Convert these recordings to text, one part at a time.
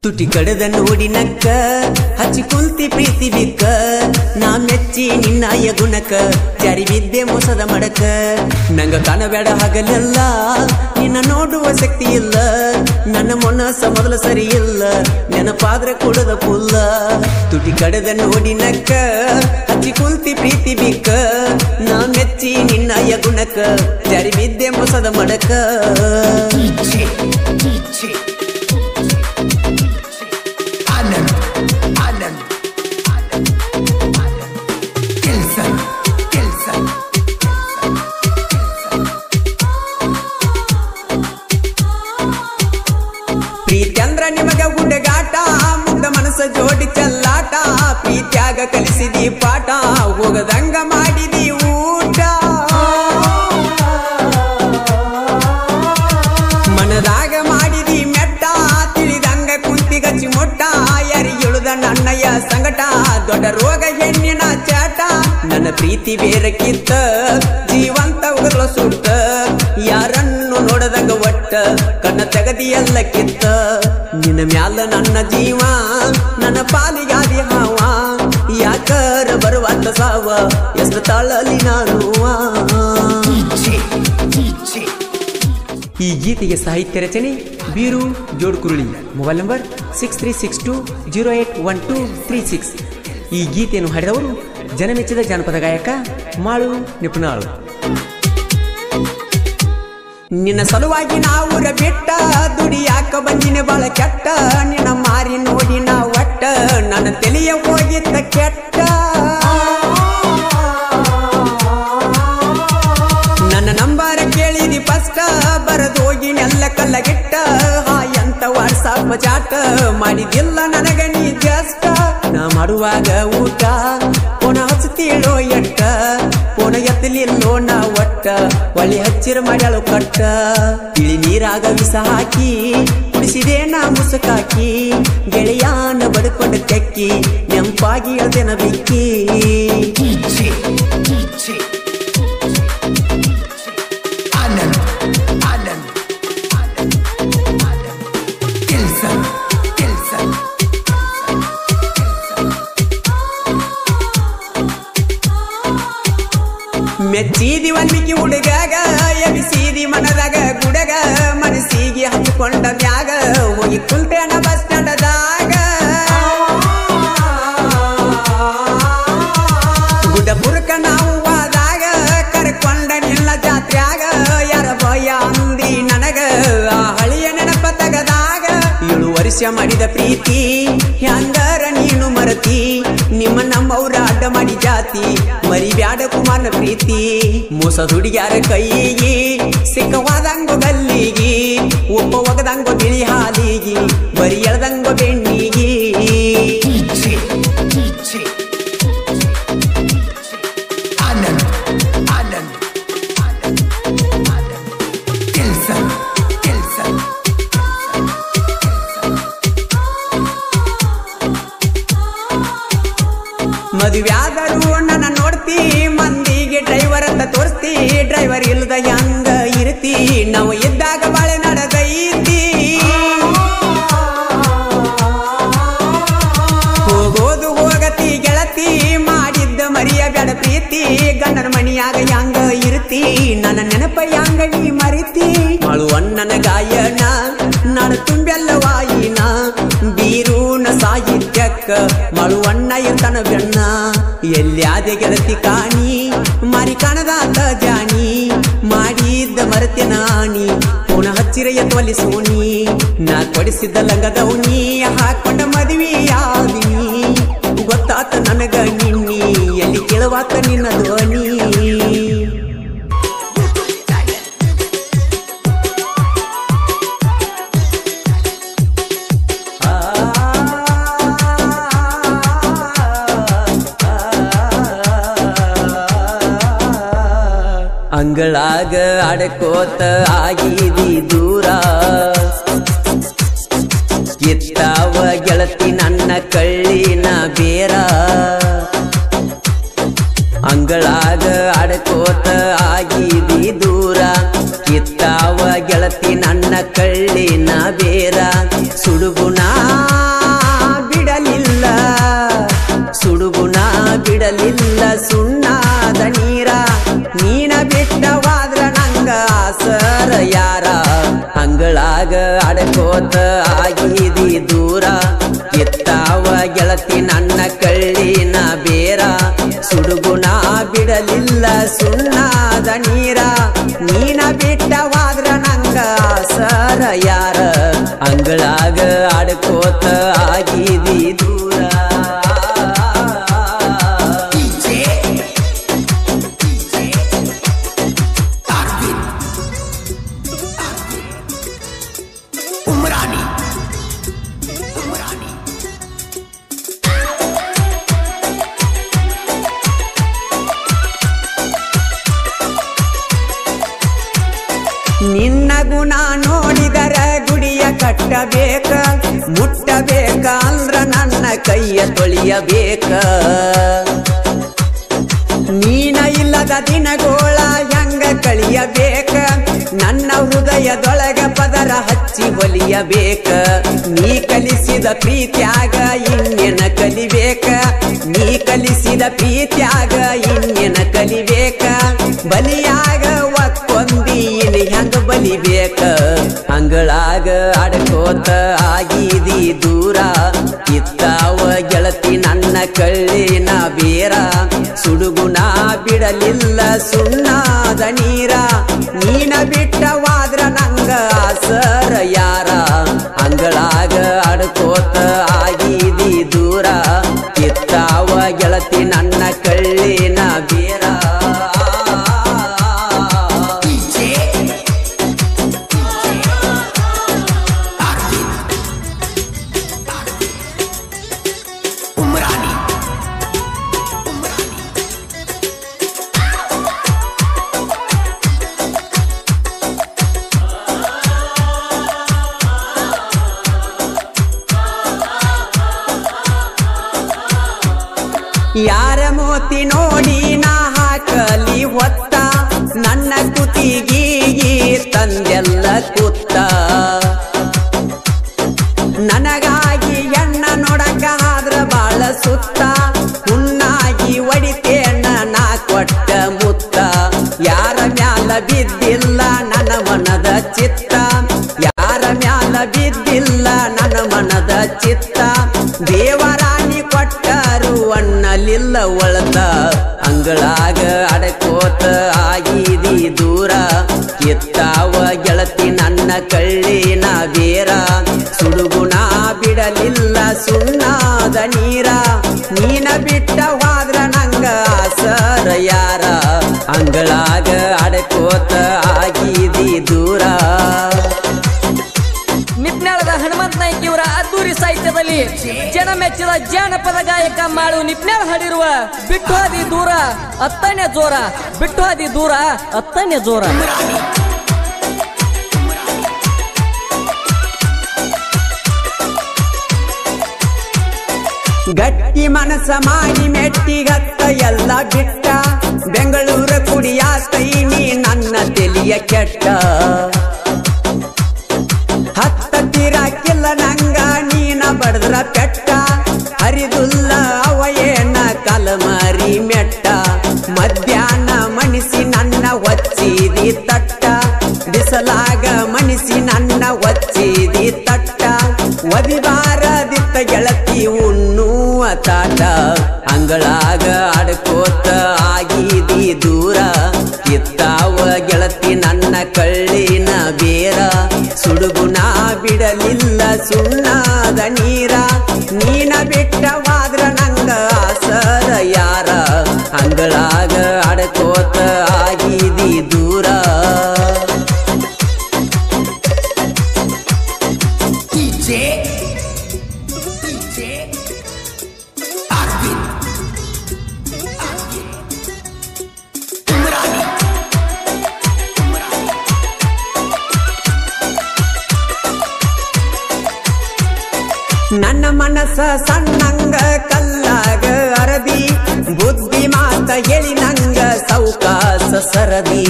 ತುಟಿ ಕಡದ ನೋಡಿ ನಕ್ಕ ಹಚ್ಚಿ ಕುಂತಿ ಪ್ರೀತಿ ಬಿಕ್ಕ ನಾ ಮೆಚ್ಚಿ ನಿನ್ನಯ ಗುಣಕ ಜಾರಿ ಬಿದ್ದೆ ಮೋಸದ ಮಡಕ ನಂಗ ಕಾಣಬೇಡ ಹಗಲೆಲ್ಲ ನಿನ್ನ ನೋಡುವ ಶಕ್ತಿ ಇಲ್ಲ ನನ್ನ ಮನಸ್ಸ ಮೊದಲು ಸರಿ ಇಲ್ಲ ನೆನಪಾದ್ರೆ ಕೊಡದ ಪುಲ್ಲ ತುಟಿ ಕಡದ ನೋಡಿ ನಕ್ಕ ಹಚ್ಚಿ ಕುಂತಿ ಪ್ರೀತಿ ಬಿಕ್ಕ ನಾ ಮೆಚ್ಚಿ ನಿನ್ನಯ ಗುಣಕ ಜಾರಿ ಬಿದ್ದೆ ಮೋಸದ ಮಡಕ ಪ್ರೀತಿ ಅಂದ್ರ ನಿಮಗ ಗುಡ್ಡಗಾಟ ಮುಗ್ಧ ಮನಸ್ಸ ಜೋಡಿ ಚೆಲ್ಲಾಟ ಪ್ರೀತಿಯಾಗ ಕಲಿಸಿದಿ ಪಾಠ ಹೋಗದಂಗ ಮಾಡಿದಿ ಊಟ ಮನದಾಗ ಮಾಡಿದಿ ಮೆಟ್ಟ ತಿಳಿದಂಗ ಕುಂತಿ ಗಚ್ಚಿ ಮೊಟ್ಟ ಯಾರಿಗಿಳುದ ನನ್ನಯ್ಯ ಸಂಗಟ ದೊಡ್ಡ ರೋಗ ಹೆಣ್ಣಿನ ಚಾಟ ನನ್ನ ಪ್ರೀತಿ ಬೇರಕ್ಕಿತ್ತ ಜೀವಂತ ಉಗರ್ಲ ಸುಟ್ಟ ಯಾರನ್ನು ನೋಡದಂಗ ಒಟ್ಟ ಕಣ್ಣ ತೆಗದಿ ಎಲ್ಲ ಕಿತ್ತ ನಿನ್ನ ಮ್ಯಾಲ ನನ್ನ ಜೀವ ನನ್ನ ಪಾಲಿಗಾದಿ ಹಾವ ಯಾಕರ ಬರುವಂತ ಸಾವ ಎಷ್ಟು ತಾಳಲಿ ನಾನು ಈ ಗೀತೆಗೆ ಸಾಹಿತ್ಯ ರಚನೆ ಬೀರು ಜೋಡ್ಕುರುಳಿ ಮೊಬೈಲ್ ನಂಬರ್ 6362081236 ಈ ಗೀತೆಯನ್ನು ಹಾಡಿದವರು ಜನಮೆಚ್ಚಿದ ಜಾನಪದ ಗಾಯಕ ಮಾಳು ನಿಪುಣಾಳು ನಿನ್ನ ಸಲುವಾಗಿ ನಾವುರ ಬಿಟ್ಟ ದುಡಿಯಾಕ ಬಂದಿನ ಬಾಳ ಕೆಟ್ಟ ನಿನ್ನ ಮಾರಿ ನೋಡಿ ನಾ ಒಟ್ಟ ನನ್ನ ತಲೆಯ ಹೋಗಿತ್ತ ಕೆಟ್ಟ ನನ್ನ ನಂಬರ ಕೇಳಿದಿ ಫಸ್ಟ್ ಬರದು ಹೋಗಿ ನೆಲ್ಲ ಕಲ್ಲಗಿಟ್ಟ ಹಾಯಂತ ವಾಟ್ಸಾಪ್ ಚಾಟ ಮಾಡಿದಿಲ್ಲ ನನಗ ನೀ ಜಸ್ಟ್ ನಾ ಮಾಡುವಾಗ ಊಟ ಪುನಃ ಹಚ್ಚತೀಳೋ ಎಟ್ಟ ಪುನಃ ಎತ್ತಲಿಲ್ಲೋ ನಾ ಒಟ್ಟ ಒಳ್ಳೆ ಹಚ್ಚಿರ ಮಾಡ್ಯಾಳು ಕಟ್ಟ ಇಳಿ ನೀರಾಗ ವಿಷ ಹಾಕಿ ಕುಡಿಸಿದೆ ನಾ ಮುಸುಕಾಕಿ ಗೆಳೆಯಾನ ಬಡ್ಕೊಂಡ ತೆಕ್ಕಿ ನೆಂಪಾಗಿ ಅದೇನ ಬಿಕ್ಕಿ ಮೆಚ್ಚಿದಿ ವಾಲ್ಮೀಕಿ ಹುಡುಗಾಗ ಎಬಿಸಿದಿ ಮನದಾಗ ಗುಡಗ ಮನಸ್ಸಿಗೆ ಹಚ್ಚಿಕೊಂಡ ಮ್ಯಾಗ ಹೋಗಿ ಕುಂತೇನ ಬಸ್ ಸ್ಟ್ಯಾಂಡದಾಗ ಗುಡ್ಡಪುರಕ ನಾವು ಹೋದಾಗ ಕರ್ಕೊಂಡ ನಿಲ್ಲ ಜಾತ್ರ್ಯಾಗ ಯಾರ ಭಯ ಅಂದಿ ನನಗ ಆ ಹಳಿಯ ನೆನಪ ತಗದಾಗ 7 ವರ್ಷ ಮಾಡಿದ ಪ್ರೀತಿ ಹ್ಯಾಂಗರ ನೀನು ಮರತಿ ನಿಮ್ಮ ನಮ್ಮವ್ರ ಅಡ್ಡ ಮಾಡಿ ಜಾತಿ ಮರಿ ಬ್ಯಾಡ ಕುಮಾರನ ಪ್ರೀತಿ ಮೋಸ ಹುಡುಗ್ಯಾರ ಕೈಗಿ ಸಿಕ್ಕವಾದಂಗೋ ಗಲ್ಲಿಗಿ ಒಬ್ಬ ಒಗದಂಗೋ ಬಿಳಿ ಹಾಲಿಗಿ ಬರಿ ಎಳ್ದಂಗೋ ಬೆಣ್ಣಿಗಿ ಮದುವ್ಯಾದರೂ ನನ್ನ ನೋಡ್ತಿ ಮಂದಿಗೆ ಡ್ರೈವರ್ ಅಂತ ತೋರಿಸ್ತಿ ಡ್ರೈವರ್ ಇಲ್ದ ಹೆಂಗ ಇರ್ತಿ ನಾವು ಇದ್ದಾಗ ಬಾಳೆ ನಡೆದೈತಿ ಹೋಗೋದು ಹೋಗತಿ ಗೆಳತಿ ಮಾಡಿದ್ದ ಮರಿಯ ಬೇಡ ಪ್ರೀತಿ ಗಂಡನ ಮಣಿಯಾಗ ಹೆಂಗ ಇರ್ತಿ ನನ್ನ ನೆನಪ ಹೆಂಗ ನೀ ಮರಿತಿ ಅಳುವಣ್ಣನ ಗಾಯನ ನಾಡ ತುಂಬೆಲ್ಲ ವಾಯಿನ ಬೀರೂನ ಸಾಹಿತ್ಯಕ್ಕ ಮಳುವಣ್ಣ ಇರ್ತಾನ ಬೆಣ್ಣ ಎಲ್ಯಾದೆ ಗೆಳತಿ ಕಾಣಿ ಮಾರಿ ಕಾಣದಾತ ಜಾಣಿ ಮಾಡಿದ್ದ ಮರತೆ ನಾಣಿ ಪುನಃ ಹಚ್ಚಿರ ಎತ್ತವಲ್ಲಿ ಸೋಣಿ ನಾ ಕೊಡಿಸಿದ್ದ ಲಂಗದವನಿ ಹಾಕೊಂಡ ಮದುವೆಯಾದಿನಿ ಗೊತ್ತಾತ ನನಗ ನಿನ್ನಿ ಎಲ್ಲಿ ಕೇಳುವಾತ ನಿನ್ನ ಧ್ವನಿ ಅಂಗಳಾಗ ಅಡಕೋತ ಆಗಿದಿ ದೂರ ಕಿತ್ತಾವ ಗೆಳತಿ ನನ್ನ ಕಳ್ಳಿನ ಬೇರ ಅಂಗಳಾಗ ಅಡಕೋತ ಆಗಿದಿ ದೂರ ಕಿತ್ತಾವ ಗೆಳತಿ ನನ್ನ ಕಳ್ಳಿನ ಬೇರ ಸುಡುಗುಣ ಆಗಿದಿ ದೂರ ಎತ್ತಾವ ಗೆಳತಿ ನನ್ನ ಕಳ್ಳಿನ ಬೇರ ಸುಡುಗುಣ ಬಿಡಲಿಲ್ಲ ಸುಣ್ಣಾದ ನೀರ ನೀನ ಬಿಟ್ಟವಾದ್ರ ನಂಗ ಸರ ಯಾರ ಅಂಗಳಾಗ ಆಡ್ಕೋತ ಆಗಿದಿ ದೂರ ನಿನ್ನ ಗುಣ ನೋಡಿದರ ಗುಡಿಯ ಕಟ್ಟಬೇಕ ಮುಟ್ಟಬೇಕ ಅಂದ್ರ ನನ್ನ ಕೈಯ ತೊಳಿಯಬೇಕ ನೀನ ಇಲ್ಲದ ದಿನಗೋಳ ಹೆಂಗ ಕಳಿಯಬೇಕ ನನ್ನ ಹೃದಯದೊಳಗ ಪದರ ಹಚ್ಚಿ ಹೊಲಿಯಬೇಕ ನೀ ಕಲಿಸಿದ ಪ್ರೀತ್ಯಾಗ ಇನ್ನೇನ ಕಲಿಬೇಕ ನೀ ಕಲಿಸಿದ ಪ್ರೀತ್ಯಾಗ ಇನ್ನೇನ ಕಲಿಬೇಕ ಬಲಿಯಾಗ ಒಕ್ಕೊಂದಿ ಇನ್ ಹೆಂಗ ಬಲಿಬೇಕ ಅಂಗಳಾಗ ಆಡ್ಕೋತ ಆಗಿದಿ ದೂರ ಇತ್ತಾವ ಗೆಳತಿ ನನ್ನ ಕಳ್ಳಿನ ಬೇರ ಸುಡುಗುಣ ಬಿಡಲಿಲ್ಲ ಸುಣ್ಣಾದ ನೀರ ನೀನ ಬಿಟ್ಟವಾದ್ರ ನಂಗ ಸರ ಯಾರ ಅಂಗಳಾಗ ಆಡ್ಕೋತ ಆಗಿದಿ ದೂರ ಇತ್ತಾವ ಗೆಳತಿ ನನ್ನ ಕಳ್ಳಿನ ಬೇರ ಯಾರ ಮೋತಿ ನೋಡಿ ನಾ ಹಾಕಲಿ ಹೊತ್ತ ನನ್ನ ಕುತಿಗಿ ತಂದೆಲ್ಲ ಕುತ್ತ ನನಗಾಗಿ ಎಣ್ಣ ನೋಡಕ ಆದ್ರ ಬಾಳ ಸುತ್ತ ಹುಣ್ಣಾಗಿ ಒಡಿತೇನ ನಾ ಕೊಟ್ಟ ಮುತ್ತ ಯಾರ ಮ್ಯಾಲ ಬಿದ್ದಿಲ್ಲ ನನ್ನ ಮನದ ಚಿತ್ತ ಯಾರ ಮ್ಯಾಲ ಬಿದ್ದಿಲ್ಲ ನನ್ನ ಮನದ ಚಿತ್ತ ದೇವರಾಣಿ ಕೊಟ್ಟರು ಅನ್ನಲಿಲ್ಲ ಒಳತ ಅಂಗಳಾಗ ಅಡಕೋತ ಆಗಿದಿ ದೂರ ಎತ್ತಾವ ಗೆಳತಿ ನನ್ನ ಕಳ್ಳಿನ ಬೇರ ಸುಡುಗುಣ ಬಿಡಲಿಲ್ಲ ಸುಣ್ಣಾದ ನೀರ ನೀನ ಬಿಟ್ಟವಾದ್ರ ನಂಗ ಸರ ಯಾರ ಅಂಗಳಾಗ ಅಡಕೋತ ಆಗಿದಿ ದೂರ ನಿಪ್ನಾಳದ ಹನುಮಂತ ನಾಯ್ಕ ಇವರ ಅದ್ದೂರಿ ಸಾಹಿತ್ಯದಲ್ಲಿ ಜನ ಮೆಚ್ಚಿದ ಜಾನಪದ ಗಾಯಕ ಮಾಳು ನಿಪ್ನಾಳ ಹಾಡಿರುವ ಬಿಟ್ಟು ಹಾದಿ ದೂರ ಅತ್ತನೇ ಜೋರ ಬಿಟ್ಟು ಹಾದಿ ದೂರ ಅತ್ತನೇ ಜೋರ ಗಟ್ಟಿ ಮನಸ ಮಾಡಿ ಮೆಟ್ಟಿಗತ್ತ ಎಲ್ಲ ಬಿಟ್ಟ ಬೆಂಗಳೂರ ಕುಡಿಯಾತೈನಿ ನನ್ನ ತೆಲಿಯ ಕೆಟ್ಟ ಹತ್ತ ತೀರಾಕಿಲ್ಲ ನಂಗ ನೀನ ಬಡದ್ರ ಪೆಟ್ಟ ಹರಿದುಲ್ಲ ಅವಯೇನ ಕಲಮರಿ ಮೆಟ್ಟ ಮಧ್ಯಾಹ್ನ ಮಣಿಸಿ ನನ್ನ ಒಚ್ಚಿದಿ ತಟ್ಟ ಬಿಸಲಾಗ ಮಣಿಸಿ ನನ್ನ ಒಚ್ಚಿದಿ ತಟ್ಟ ಒದಿಬಾರದಿತ್ತ ಗೆಳತಿ ಉಣ್ಣುವ ತಾಟ ಅಂಗಳಾಗ ಆಡ್ಕೋತ ಆಗಿದಿ ದೂರ ಇತ್ತಾವ ಗೆಳತಿ ನನ್ನ ಕಳ್ಳಿನ ಬೇರ ಸುಡುಗುಣ ಬಿಡಲಿಲ್ಲ ಸುಣ್ಣಾದ ನೀರ ನೀನ ಬಿಟ್ಟವಾದ್ರ ನಂಗ ಸರ ಯಾರ ಅಂಗಳಾಗ ಆಡ್ಕೋತ ಆಗಿದಿ ದೂರ ನನ್ನ ಮನಸ್ಸ ಸಣ್ಣಂಗ ಕಲ್ಲಾಗ ಅರದಿ ಬುದ್ಧಿ ಮಾತ ಹೇಳಿ ನಂಗ ಸೌಕಾಸ ಸರದಿ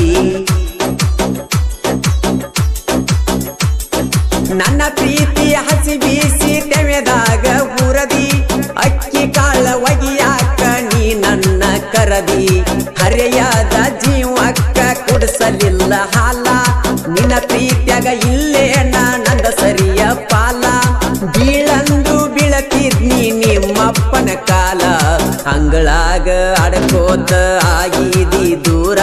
ನನ್ನ ಪ್ರೀತಿಯ ಹಸಿ ಬೀಸಿ ತೆವೆದಾಗ ಹುರದಿ ಅಕ್ಕಿ ಕಾಳ ಒಗಿಯಾಕ ನೀ ನನ್ನ ಕರದಿ ಹರೆಯಾದ ಜೀವಕ್ಕ ಕುಡಿಸಲಿಲ್ಲ ಹಾಲ ನಿನ್ನ ಪ್ರೀತಿಯಾಗ ಇಲ್ಲೇ ನಂದ ಸರಿಯ ಆಡಕೋತ ಆಗಿದಿ ದೂರ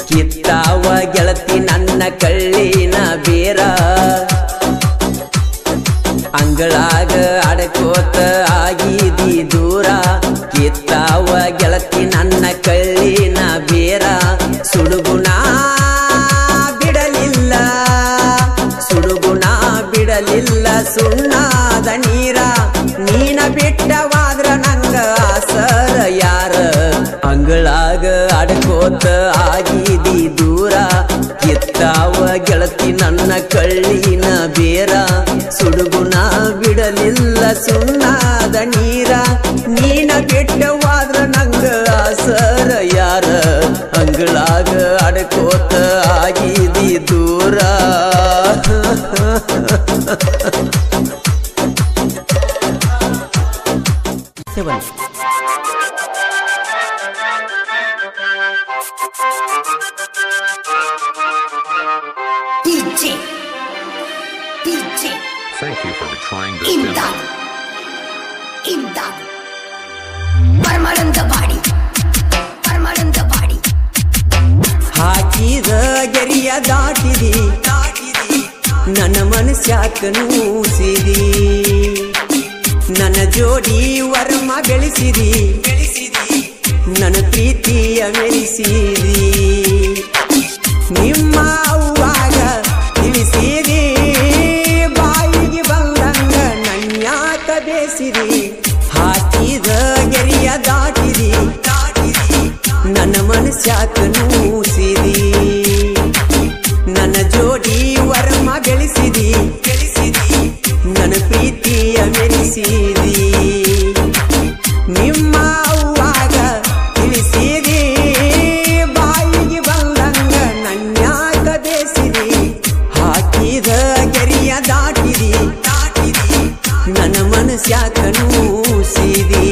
ಕಿತ್ತಾವ ಗೆಳತಿ ನನ್ನ ಕಳ್ಳಿನ ಬೇರ ಅಂಗಳಾಗ ಆಡಕೋತ ಆಗಿದಿ ದೂರ ಕಿತ್ತಾವ ಗೆಳತಿ ನನ್ನ ಕಳ್ಳಿನ ಬೇರ ಸುಡುಗುಣ ಬಿಡಲಿಲ್ಲ ಬಿಡಲಿಲ್ಲ ಸುಣ್ಣಾದ ನೀರ ನೀನ ಬಿಟ್ಟವಾದ್ರ ನಂಗ ಆಸರ ಯಾರ ಅಂಗಳಾಗ ಆಡಕೋತ ಆಗಿದಿ ದೂರ ಕಿತ್ತಾವ ಗೆಳತಿ ನನ್ನ ಕಳ್ಳಿನ ಬೇರ ಸುಡುಗುಣ ಬಿಡಲಿಲ್ಲ ಸುಣ್ಣಾದ ನೀರ ನೀನ ಬಿಟ್ಟವಾದ್ರ ನಂಗ ಆಸರ ಯಾರ ಅಂಗಳಾಗ ಆಡಕೋತ ಆಗಿದಿ ದೂರ Thank you for trying this demo. Imdad. Permanent body. ಹಾಕಿದ ಗೆರಿಯ ದಾಟಿದಿ ನನ್ನ ಮನಸ್ಯಾಕ ನೂಸಿದಿ ನನ್ನ ಜೋಡಿ ವರ್ಮ ಬೆಳೆಸಿದಿ ನನ್ನ ಪ್ರೀತಿಯ ಮೆರೆಸಿದಿ ನಿಮ್ಮ ಅವ್ವಾಗ ತಿಳಿಸಿದಿ ಬಾಯಿಗೆ ಬಂದಂಗ ನನ್ಯಾಕ ಬೇಸಿದಿ ಹಾಕಿದ ಗೆರಿಯ ದಾಟಿದಿ ನನ್ನ ಮನಸ್ಯಾಕ ನೂಸಿದಿ ನನ್ನ ಜೋಡಿ ವರ್ಮ ಬೆಳೆಸಿದಿ ನನ್ನ ಪ್ರೀತಿಯ ಮೆರೆಸಿದಿ ನಿಮ್ಮ ಅವ್ವಾಗ ತಿಳಿಸಿದಿ ಬಾಯಿಗೆ ಬಂದಂಗ ನನ್ಯಾಕ ಬೇಸಿದಿ ಹಾಕಿದ ಗೆರಿಯ ದಾಟಿದಿ ನನ್ನ ಮನಸ್ಯಾಕ ನೂಸಿದಿ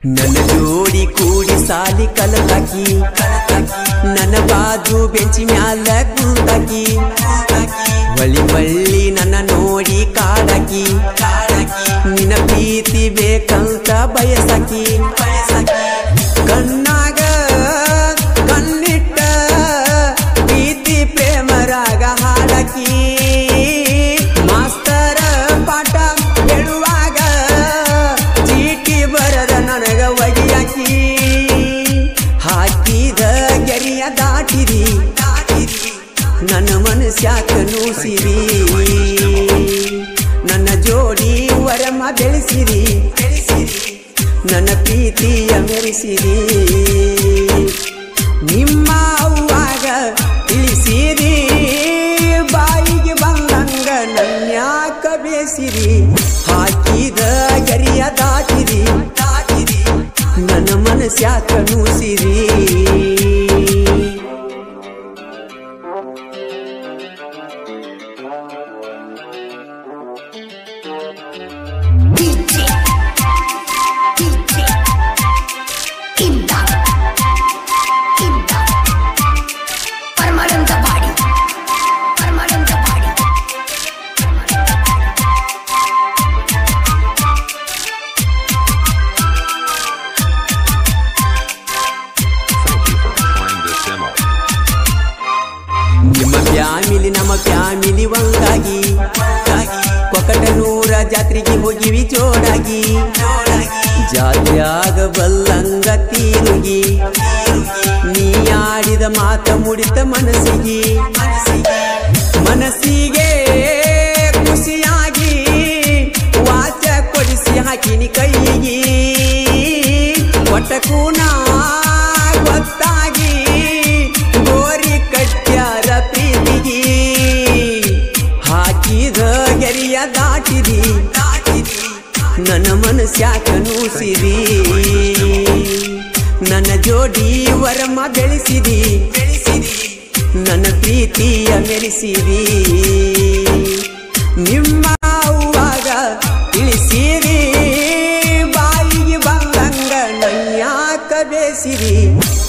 ನನ್ನ ಜೋಡಿ ಕೂಡಿ ಸಾಲಿ ಕಲತಾಕಿ ನನ್ನ ಬಾಜು ಬೆಂಚಿ ಮ್ಯಾಲ ಕುಂತಾಕಿ ಹೊಳ್ಳಿ ನನ್ನ ನೋಡಿ ಕಾಡಾಕಿ ನಿನ್ನ ಪ್ರೀತಿ ಬೇಕಂತ ಬಯಸಾಕಿ ಕಣ್ಣಾಗ ಕಣ್ಣಿಟ್ಟ ಪ್ರೀತಿ ಪ್ರೇಮರಾಗ ಹಾಡಾಕಿ ಮಾಸ್ತರ ಪಾಠ ಹೇಳುವಾಗ ಚೀಟಿ ಬರದ ನನಗ ಒಗಿಯಾಕಿ ಹಾಕಿದ ಗೆರಿಯ ದಾಟಿದಿ ನನ್ನ ಮನಸ್ಯಾಕ ನೂಸಿದಿ ನನ್ನ ಜೋಡಿ ವರಮ ಬೆಳೆಸಿದಿ ನನ್ನ ಪ್ರೀತಿಯ ಮೆರೆಸಿದಿ ನಿಮ್ಮ ಅವ್ವಾಗ ತಿಳಿಸಿದಿ ಬಾಯಿಗೆ ಬಂದಂಗ ನನ್ಯಾಕ ಬೇಸಿದಿ ಹಾಕಿದ ಗೆರಿಯ ದಾಟಿದಿ ನನ್ನ ಮನಸ್ಯಾಕ ನೂಸಿದಿ ನಮ್ಮ ಫ್ಯಾಮಿಲಿ ಒಂದಾಗಿ ಕೊಕಟನೂರ ಜಾತ್ರೆಗೆ ಹೋಗಿವಿ ಜೋಡಾಗಿ ಜಾತ್ಯಾಗ ಬಲ್ಲಂಗ ತೀರುಗಿ ನೀ ಆಡಿದ ಮಾತ ಮುಡಿತ ಮನಸ್ಸಿಗೆ ಖುಷಿಯಾಗಿ ವಾಚ ಕೊಡಿಸಿ ಹಾಕಿನಿ ಕೈಗಿ ಒಟ್ಟಕೂನ ಗೊತ್ತಾಗಿ ಗೋರಿ ಕಟ್ಟ್ಯಾರ ಪ್ರೀತಿಗಿ ಹಾಕಿದ ಗೆರಿಯ ದಾಟಿದಿ ನನ್ನ ಮನಸ್ಯಾಕ ನೂಸಿದಿ ನನ್ನ ಜೋಡಿ ವರಮ ಬೆಳೆಸಿದಿ ನನ್ನ ಪ್ರೀತಿಯ ಮೆರೆಸಿರಿ ನಿಮ್ಮ ಅವ್ವಾಗ ತಿಳಿಸಿರಿ ಬಾಯಿಗೆ ಬಂದಂಗ ನನ್ಯಾಕ ಬೇಸಿರಿ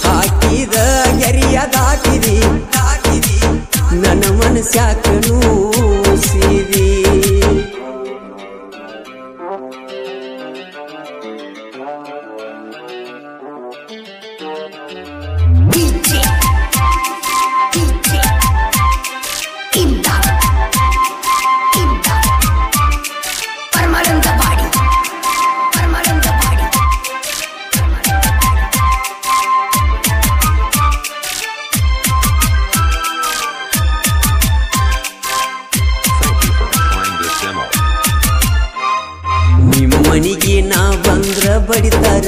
ಹಾಕಿದ ಗೆರಿಯ ದಾಟಿರಿ ನನ್ನ ಮನಸ್ಯಾಕ ನೂಸಿರಿ ಮನಿಗೆ ನಾ ಬಂದ್ರ ಬಡಿತಾರ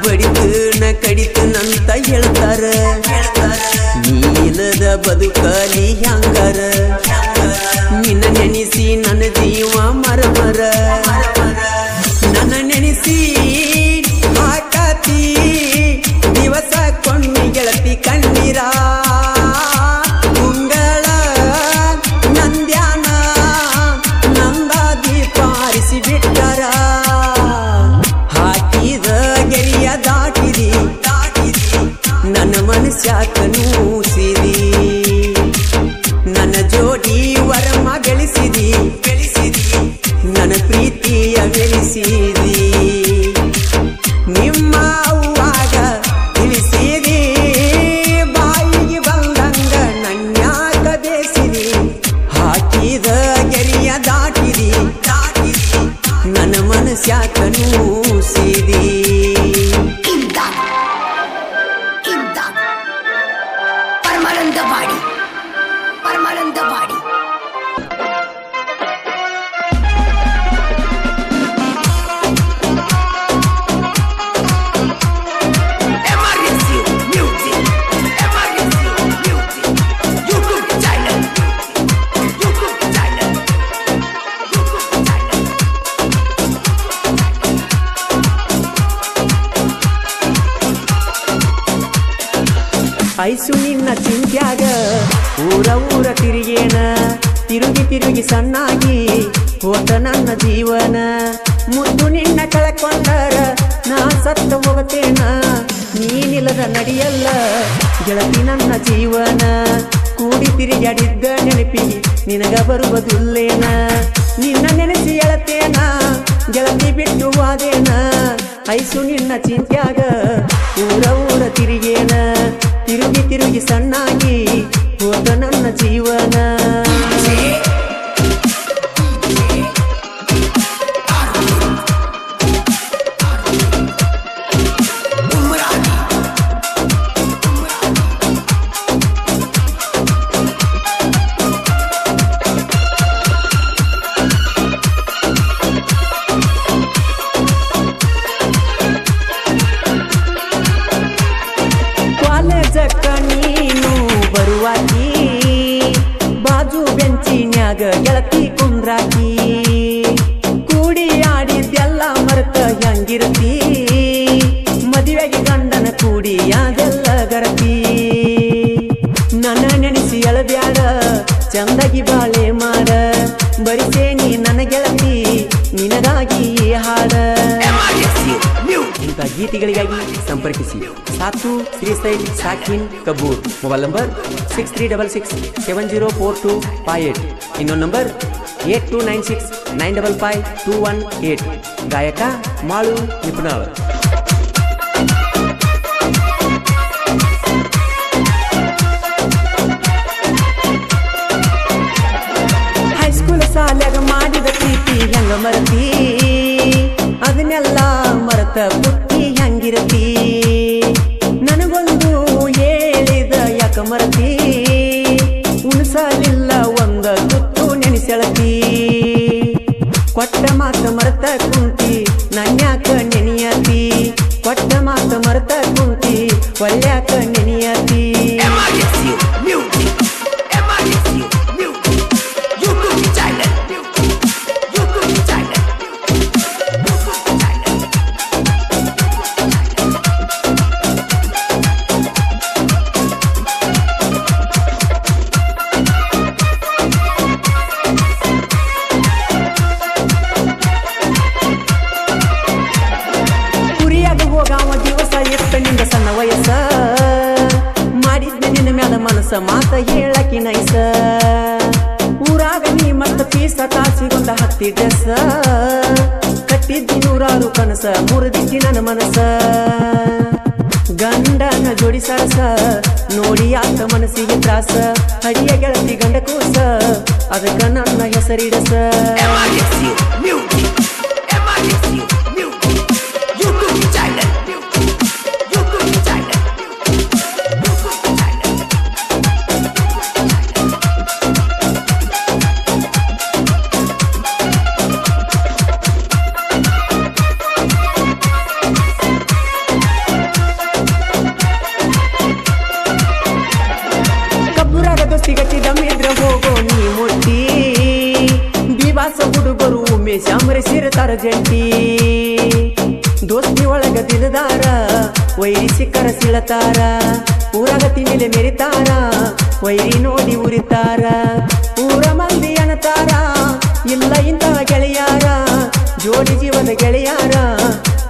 ಬಡಿತನ ಕಡಿತನಂತ ಹೇಳ್ತಾರ ನೀನದ ಬದುಕಲಿ ಹ್ಯಾಂಗಾರ ನಿನ್ನ ನೆನೆಸಿ ನನ್ನ ಜೀವ ಮರಮರ ನನ್ನ ನೆನೆಸಿ ಹಾಕತಿ ದಿವಸ ಕೊಂಡಿ ಗೆಳತಿ ಕಣ್ಣೀರ ಮುಂಗಳ ನಂದ್ಯಾನ ನಂದ ದೀಪ ಆರಿಸಿ ಬಿಟ್ಟರ ಹಾಕಿದ ಗೆರಿಯ ದಾಟಿರಿ ನನ್ನ ಮನಸ್ಯಾಕ ನೂಸಿರಿ ನನ್ನ ಜೋಡಿ ವರಮ ಗಳಿಸಿರಿ ನನ್ನ ಪ್ರೀತಿಯ ಬೆಳೆಸಿರಿ ನಿಮ್ಮ ಅವ್ವಾಗ ತಿಳಿಸಿರಿ ಬಾಯಿಗೆ ಬಂದಂಗ ನನ್ಯಾಕ ಬೇಸಿರಿ ಹಾಕಿದ ಗೆರಿಯ ದಾಟಿರಿ ನನ್ನ ಮನಸ್ಯಾಕ ನೂಸಿರಿ परमानंद बाड़ी ಐಸು ನಿನ್ನ ಚಿಂತ್ಯಾಗ ಊರ ಊರ ತಿರುಗೇನ ತಿರುಗಿ ತಿರುಗಿ ಸಣ್ಣಾಗಿ ಹೋತ ನನ್ನ ಜೀವನ ಮುದ್ದು ನಿನ್ನ ಕಳಕೊಂಡರ ನಾ ಸತ್ತ ಹೋಗತೇನ ನೀನಿಲ್ಲದ ನಡಿಯಲ್ಲ ಗೆಳತಿ ನನ್ನ ಜೀವನ ಕೂಡಿ ತಿರುಗಾಡಿದ್ದ ನೆನಪಿಗೆ ನಿನಗ ಬರುವುದಿಲ್ಲೇನ ನಿನ್ನ ನೆನೆಸಿ ಎಳತೇನ ಗೆಳತಿ ಬಿಟ್ಟು ವಾದೇನ ಐಸು ನಿನ್ನ ಚಿಂತ್ಯಾಗ ಊರ ಊರ ತಿರುಗೇನ ತಿರುಗಿ ತಿರುಗಿ ಸಣ್ಣಾಗಿ ಹೋದ ನನ್ನ ಜೀವನ ನೀನು ಬರುವಾಕಿ ಬಾಜು ಬೆಂಚಿನ್ಯಾಗ ಗೆಳತಿ ಕುಂದ್ರಾಕಿ ಕೂಡಿ ಆಡಿದ್ದೆಲ್ಲ ಮರೆತ ಹೆಂಗಿರತಿ ಮದುವೆಗೆ ಗಂಡನ ಕೂಡಿ ಅದೆಲ್ಲ ಗರತಿ ನನ್ನ ನೆನೆಸಿ ಎಳಬ್ಯಾಡ ಚಂದಗಿ ಬಾಳೆ ಮಾರ ಬರಿಸೇನಿ ನನ್ನ ಗೆಳತಿ ನಿನಗಾಗಿ ಹಾಡ ಇಂಥ ಗೀತೆಗಳಿಗಾಗಿ ಸಂಪರ್ಕಿಸಿ ಸಾತು ಶ್ರೀಸೈಲ್ ಸಾಕಿನ್ ಕಬೂರ್ ಮೊಬೈಲ್ ನಂಬರ್ 6366704258 ಇನ್ನೊಂದು ನಂಬರ್ 8296955218 ಗಾಯಕ ಮಾಳು ನಿಪುಣಾಳ್ ಹೈಸ್ಕೂಲ್ ಸಾಲ್ಯಾಗ ಮಾಡಿದ ಪ್ರೀತಿ ಹೆಂಗ ಮರತಿ ಅದನ್ನೆಲ್ಲ ಮರತ ಬುಟ್ಟಿ ಹೆಂಗಿರತಿ ನನಗೊಂದು ಹೇಳಿದ ಯಾಕ ಮರತಿ ಉಣಸಲಿಲ್ಲ ಒಂದ ತುತ್ತು ನೆನೆಸೆಳತಿ ಕೊಟ್ಟ ಮಾತ ಮರತ ಕುಂತಿ ನನ್ಯಾಕ ನೆನೆಯತಿ ಕೊಟ್ಟ ಮಾತ ಮರತ ಕುಂತಿ ಒಳ್ಳ್ಯಾಕ ನೆನೆಯತಿ ಇತ್ತ ನಿಂದ ಸಣ್ಣ ವಯಸ್ಸ ಮಾಡಿದ್ದೆ ನಿನ್ನ ಮ್ಯಾಲ ಮನಸ್ಸ ಮಾತ ಹೇಳಕಿ ನೈಸ ಊರಾಗ ನೀ ಮತ್ತ ಪೀಸ ಕಾಸಿಗೊಂದ ಹತ್ತಿ ಡ್ರೆಸ್ ಕಟ್ಟಿದ್ದಿ ನೂರಾರು ಕನಸ ಮುರಿದಿದ್ದಿ ನನ್ನ ಮನಸ್ಸ ಗಂಡನ ಜೋಡಿ ಸರಸ ನೋಡಿ ಆತ ಮನಸ್ಸಿಗೆ ತ್ರಾಸ ಹಡಿಯ ಗೆಳತಿ ಗಂಡ ಕೂಸ ಅದಕ್ಕ ನನ್ನ ಹೆಸರಿಡಸ ಗಟ್ಟಿದಮ್ಮಿದ್ರ ಹೋಗೋ ನೀ ಮುಟ್ಟಿ ಬಿವಾಸ ಹುಡುಗರು ಉಮೇಶ್ ಅಮರೇಶಿರ್ತಾರ ಜಂಟಿ ದೋಸ್ತಿ ಒಳಗ ದಿಲದಾರ ವೈರಿ ಸಿಕ್ಕರ ಸಿಳತಾರ ಊರಾಗ ತಿಂಡಿಲೆ ಮೆರಿತಾರ ವೈರಿ ನೋಡಿ ಉರಿತಾರ ಊರ ಮಂದಿ ಅನ್ನತಾರ ಇಲ್ಲ ಇಂತಹ ಗೆಳೆಯಾರ ಜೋಡಿ ಜೀವನ ಗೆಳೆಯಾರ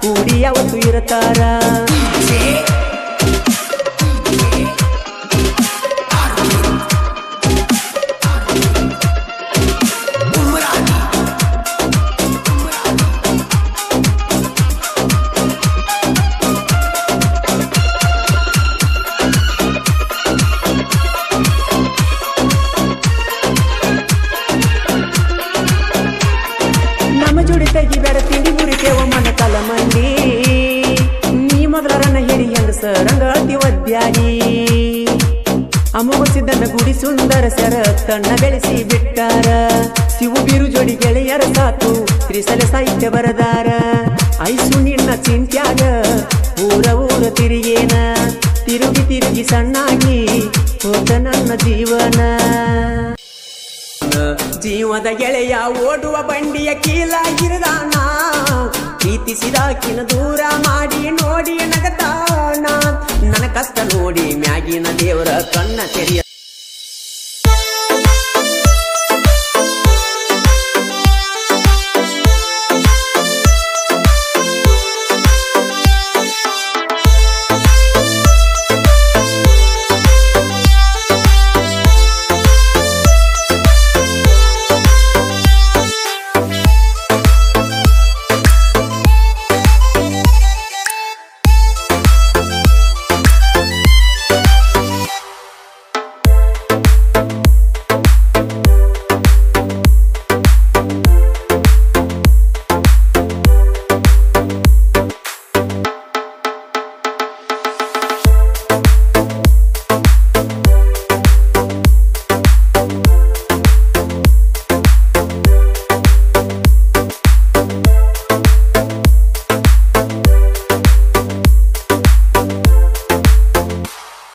ಕೂಡಿ ಯಾವತ್ತು ಇರುತ್ತಾರ ಜೋಡಿ ತೆಗಿ ಬೇಡ ತಿಂಡಿ ಮುರಿತೇವ ಮನ ಕಾಲ ಮಂದಿ ನೀ ಮೊದಲರನ್ನ ಹೇಳಿ ಹೆಂಗಸ ರಂಗಾಳ್ತಿ ಒದ್ಯಾಡಿ ಅಮೋಘಸಿದ್ದನ್ನ ಗುಡಿ ಸುಂದರ ಸರ ತನ್ನ ಬೆಳೆಸಿ ಬಿಟ್ಟಾರ ಶಿವು ಬೀರು ಜೋಡಿ ಗೆಳೆಯರ ಸಾತು ತ್ರಿಸಲ ಸಾಹಿತ್ಯ ಬರದಾರ ಐಸು ನಿನ್ನ ಚಿಂತ್ಯಾಗ ಊರ ತಿರುಗೇನ ತಿರುಗಿ ತಿರುಗಿ ಸಣ್ಣಾಗಿ ಹೋದ ನನ್ನ ಜೀವನ ಜೀವದ ಗೆಳೆಯ ಓಡುವ ಬಂಡಿಯ ಕೀಲಾಗಿರದಾನ ಪ್ರೀತಿಸಿದಾಕಿನ ದೂರ ಮಾಡಿ ನೋಡಿ ನಗತಾನ ನನ್ನ ಕಷ್ಟ ನೋಡಿ ಮ್ಯಾಗಿನ ದೇವರ ಕಣ್ಣ ತೆರೆಯ